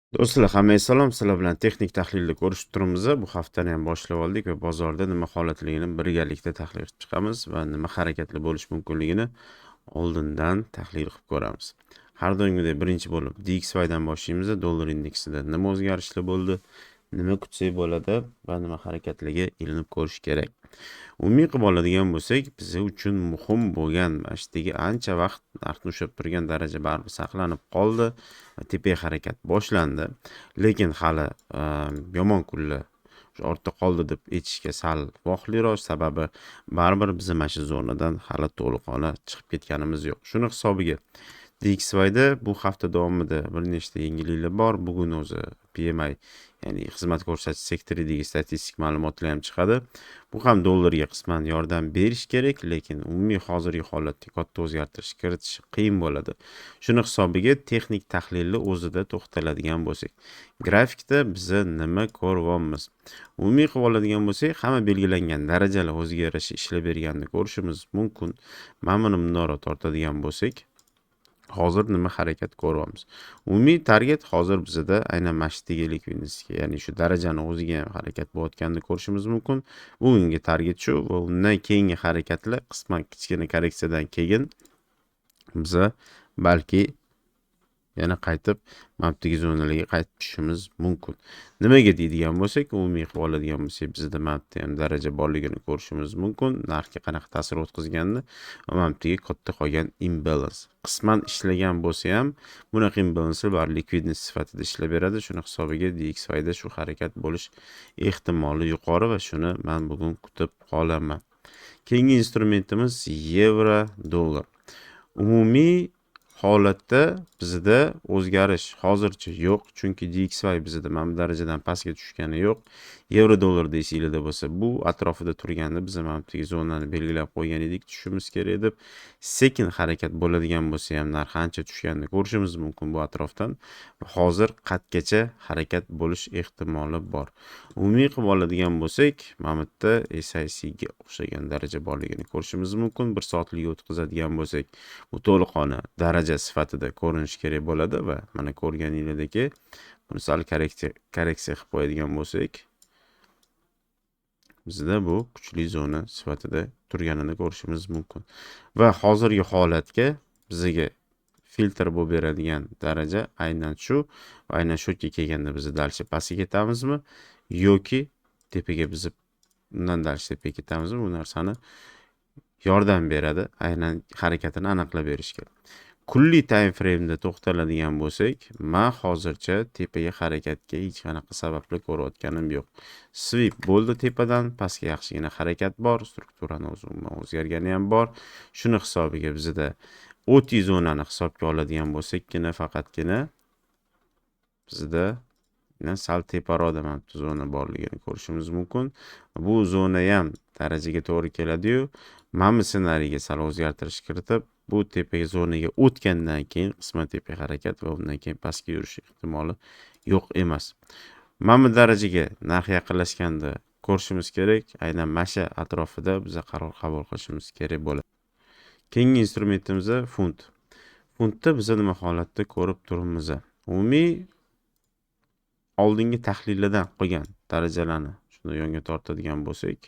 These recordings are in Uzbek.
Do'stlar, hammaga salom. Sizlar bilan texnik tahlilda ko'rishib turibmiz. Bu haftani ham boshlab oldik va bozorda nima holatligini birgalikda tahlil qilib chiqamiz va nima harakatli bo'lish mumkinligini oldindan tahlil qilib ko'ramiz. Har doimgidek birinchi bo'lib DXY dan boshlaymiz. Dollar indeksida nima o'zgarishlar bo'ldi, nima kutsak bo'ladi va nima harakatligi ilinib ko'rish kerak. Umumiy qilib oladigan bo'lsak, biz uchun muhim bo'lgan mashdagi ancha vaqt narxni ushlab turgan daraja baribir saqlanib qoldi. Tepaga harakat boshlandi, lekin hali yomon kunlar ortda qoldi deb aytishga sal voqliroq, sababi baribir biz mana shu zonadan hali to'liqona chiqib ketganimiz yo'q. Shuni hisobiga DXYda bu hafta davomida bir nechta yangiliklar bor. Bugun o'zi PMI, ya'ni xizmat ko'rsatish sektoridagi statistik ma'lumotlar ham chiqadi. Bu ham dollarga qisman yordam berish kerak, lekin umumiy hozirgi holatda katta o'zgartirish kiritish qiyin bo'ladi. Shuni hisobiga texnik tahlilni o'zida to'xtaladigan bo'lsak, grafikda biz nima ko'ryapmiz? Umumiy qilib oladigan bo'lsak, hamma belgilangan darajalar o'ziga yarasha ishlab berganini ko'rishimiz mumkin. Mana buni minora tortadigan bo'lsak, hozir nima harakat ko'ryapmiz? Umumiy target hozir bizda aynan mashdagi likvidностьga, ya'ni shu darajani o'ziga ham harakat bo'layotganini ko'rishimiz mumkin. Bugungi target shu va undan keyingi harakatlar qisman kichkina korreksiyadan keyin biza balki yana qaytib mapdagi zonalarga qaytib tushishimiz mumkin. Nimaga deydigan bo'lsak, umumiy qilib oladigan bo'lsak, bizda mapda ham daraja borligini ko'rishimiz mumkin. Narxga qanaqa ta'sir o'tkazganini va mapdagi katta qolgan imbalance. Qisman ishlagan bo'lsa ham, bunaqa imbalancelar bor likvidnost sifatida ishlab beradi. Shuni hisobiga DXYda shu harakat bo'lish ehtimoli yuqori va shuni men bugun kutib qolaman. Keyingi instrumentimiz yevro dollar. Umumiy holatda bizda o'zgarish hozircha yo'q, chunki DXY bizda mana bu darajadan pastga tushgani yo'q. Yevro dollar deysizlarda bo'lsa, bu atrofida turganda biz mana bu zonani belgilab qo'ygan edik, tushishimiz kerak deb. Sekin harakat bo'ladigan bo'lsa ham narx ancha tushganini ko'rishimiz mumkin bu atrofdan. Hozir qatgacha harakat bo'lish ehtimoli bor. Umumiy qilib oladigan bo'lsak, mana bu yerda SIC ga o'xshagan daraja borligini ko'rishimiz mumkin. 1 soatlik o'tkazadigan bo'lsak, bu to'liqona daraja sifatida ko'rinish kerak bo'ladi va mana ko'rganingizdek, buni sal korreksiya qilib qo'yadigan bo'lsak, bizda bu kuchli zona sifatida turganini ko'rishimiz mumkin. Va hozirgi holatga bizga filtr bo'lib beradigan daraja aynan shu va aynan shu yerga kelganda biz dalcha pastga ketamizmi yoki tepaga biz undan dalcha tepaga ketamizmi, bu narsani yordam beradi, aynan harakatini aniqlab berishga. Kunli time frame'da to'xtaladigan bo'lsak, men hozircha tepaga harakatga hech qanaqa sababli ko'rayotganim yo'q. Sweep bo'ldi tepadan, pastga yaxshigina harakat bor, strukturani o'zgargani ham bor. Shuni hisobiga bizda OT zonani hisobga oladigan bo'lsakkina, faqatgina bizda sal teparoqda mana bu zona borligini ko'rishimiz mumkin. Bu zona ham darajaga to'g'ri keladi-yu, mana bu ssenariyga sal o'zgartirish kiritib, bu tepaga zonaga o'tgandan keyin qisman tepa harakat va undan keyin pastga yurish ehtimoli yo'q emas. Mana bu darajaga narx yaqinlashganda ko'rishimiz kerak, aynan masha atrofida biz qaror qabul qilishimiz kerak bo'ladi. Keyingi instrumentimiz funt. Funtda biz nima holatda ko'rib turibmiz? Umumiy oldingi tahlillardan qolgan darajalarni shuni yonga tortadigan bo'lsak,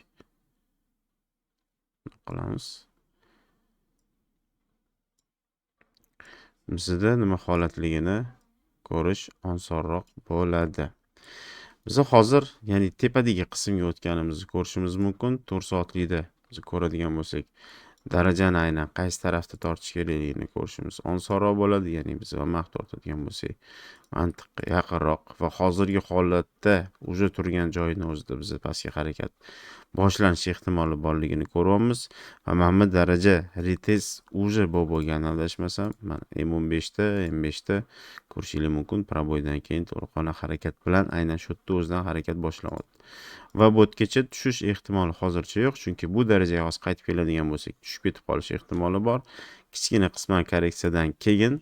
qilamiz. Bizda nima holatligini ko'rish osonroq bo'ladi. Biz hozir, ya'ni tepadagi qismga o'tganimizni ko'rishimiz mumkin. 4 soatlikda biz ko'radigan bo'lsak, darajani aynan qaysi tarafda tortish kerakligini ko'rishimiz osonroq bo'ladi. Ya'ni biz vaqt tortadigan bo'lsak, mantiqqa yaqinroq va hozirgi holatda o'zi turgan joyini o'zida biz pastga harakat boshlanish ehtimoli borligini ko'ryapmiz. Va mana bu daraja retest o'zi bo'lgan adashmasam, mana M15 da, M5 da ko'rishingiz mumkin. Proboydan keyin to'liqona harakat bilan aynan shu yerda o'zidan harakat boshlanyapti. Va bu yergacha tushish ehtimoli hozircha yo'q, chunki bu darajaga hozir qaytib keladigan bo'lsak, tushib ketib qolish ehtimoli bor. Kichkina qisman korreksiyadan keyin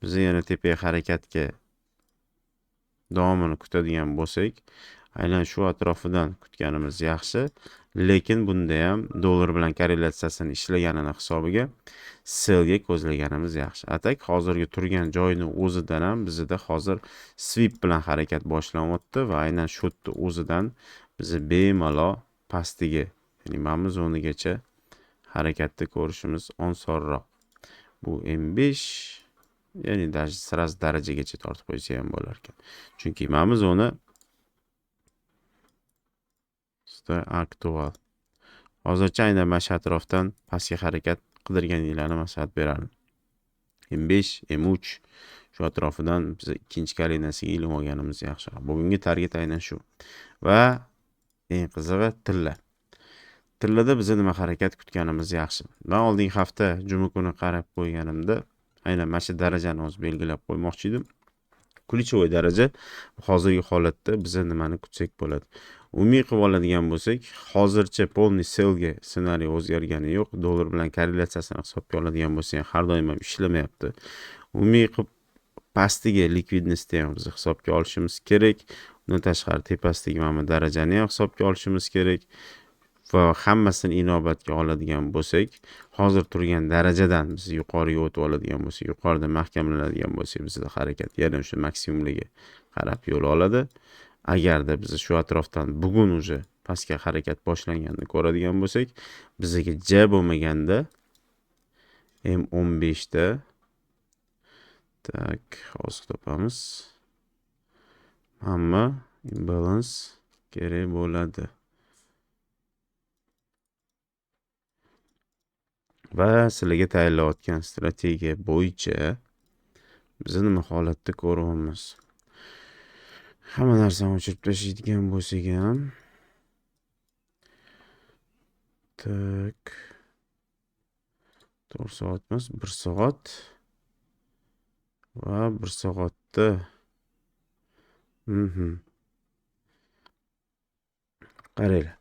biz yana tepaga harakatga davomini kutadigan bo'lsak, aynan shu atrofidan kutganimiz yaxshi, lekin bunda ham dollar bilan korrelyatsiyasini ishlaganini hisobiga sellga ko'zlaganimiz yaxshi. Atak hozirgi turgan joyini o'zidan ham bizda hozir swip bilan harakat boshlanyapti va aynan shu o'zidan bizni bemalol pastiga, ya'ni mana zonigacha harakatni ko'rishimiz osonroq. Bu M5, ya'ni sirasi darajagacha tortib qo'ysa ham bo'lar ekan. Chunki mana zona aktual. Hozircha aynan mana shu atrofdan pastga harakat qidirganinglarni maslahat berardim. M5, M3 shu atrofidan biz ikkinchi kolinasiga ilib olganimiz yaxshiroq. Bugungi target aynan shu. Va eng qizig'i tilla. Tillada biz nima harakat kutganimiz yaxshi. Men oldingi hafta juma kuni qarab qo'yganimda aynan mana shu darajani o'z belgilab qo'ymoqchi edim. Ключевой daraja hozirgi holatda biz nimani kutsak bo'ladi. Umumiy qilib oladigan bo'lsak, hozircha polniy sellga ssenariy o'zgargani yo'q. Dollar bilan korrelyatsiyasini hisobga oladigan bo'lsak, har doim ham ishlamayapti. Umumiy qilib pastiga likvidnostni ham biz hisobga olishimiz kerak. Undan tashqari tepasidagi mana darajani ham hisobga olishimiz kerak. Va hammasini inobatga oladigan bo'lsak, hozir turgan darajadan biz yuqoriga o'tib oladigan bo'lsak, yuqorida mahkamlanadigan bo'lsak, bizda harakat yana o'sha maksimumliga qarab yo'l oladi. Agarda biz shu atrofdan bugun уже pastga harakat boshlanganini ko'radigan bo'lsak, bizga ja bo'lmaganda M15 da tak, hozir topamiz. Hamma imbalans kerak bo'ladi. Va sizlarga tayyorlayotgan strategiya bo'yicha biz nima holatda ko'ryapmiz? Hamma narsani o'chirib tashlaydigan bo'lsak ham tak 4 soat emas, 1 soat va 1 soatda qaranglar.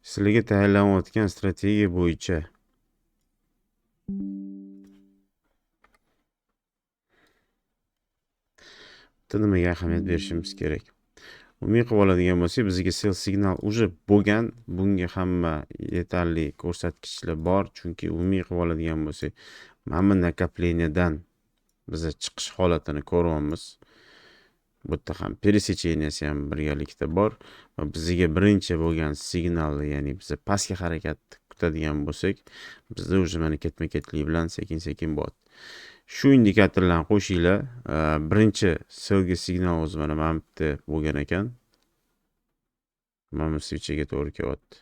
Sizlarga tayyorlanayotgan strategiya bo'yicha nimaga ahamiyat berishimiz kerak? Umumiy qilib oladigan bo'lsak, bizga sell signal уже bo'lgan, bunga hamma yetarli ko'rsatkichlar bor, chunki umumiy qilib oladigan bo'lsak, mana nakoplenияdan biz chiqish holatini ko'ryapmiz. Bu yerda ham пересеченияsi ham birgalikda bor va bizga birinchi bo'lgan signalni, ya'ni biz pastga harakat kutadigan bo'lsak, bizda уже mana ketma-ketlik bilan sekin-sekin bo'lyapti. Shu indikatorlarni qo'shinglar. Birinchi sellga signal o'zi mana bu yerda bo'lgan ekan. Mana switchga to'g'ri kelyapti.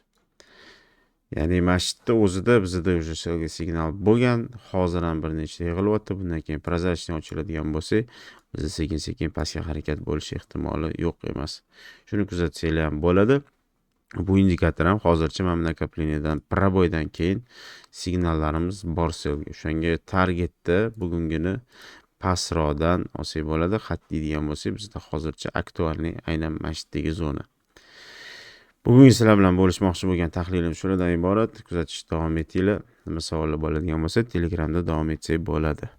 Ya'ni mashitda o'zida bizda уже sellga signal bo'lgan, hozir ham bir nechta yig'ilyapti. Bundan keyin prozrachniy ochiladigan bo'lsa, biz sekin-sekin pastga harakat bo'lish ehtimoli yo'q emas. Shuni kuzatsanglar ham bo'ladi. Bu indikator ham hozircha mana nakoplenияdan proboydan keyin signallarimiz bor sellga. O'shanga targetda bugungini pastroqdan olsak bo'ladi. Xat deydigan bo'lsak, bizda hozircha aktualniy aynan mashiddagi zona. Bugun sizlar bilan bo'lishmoqchi bo'lgan tahlilim shulardan iborat. Kuzatishda davom etinglar. Nima savollar bo'ladigan bo'lsa, Telegramda davom etsak bo'ladi.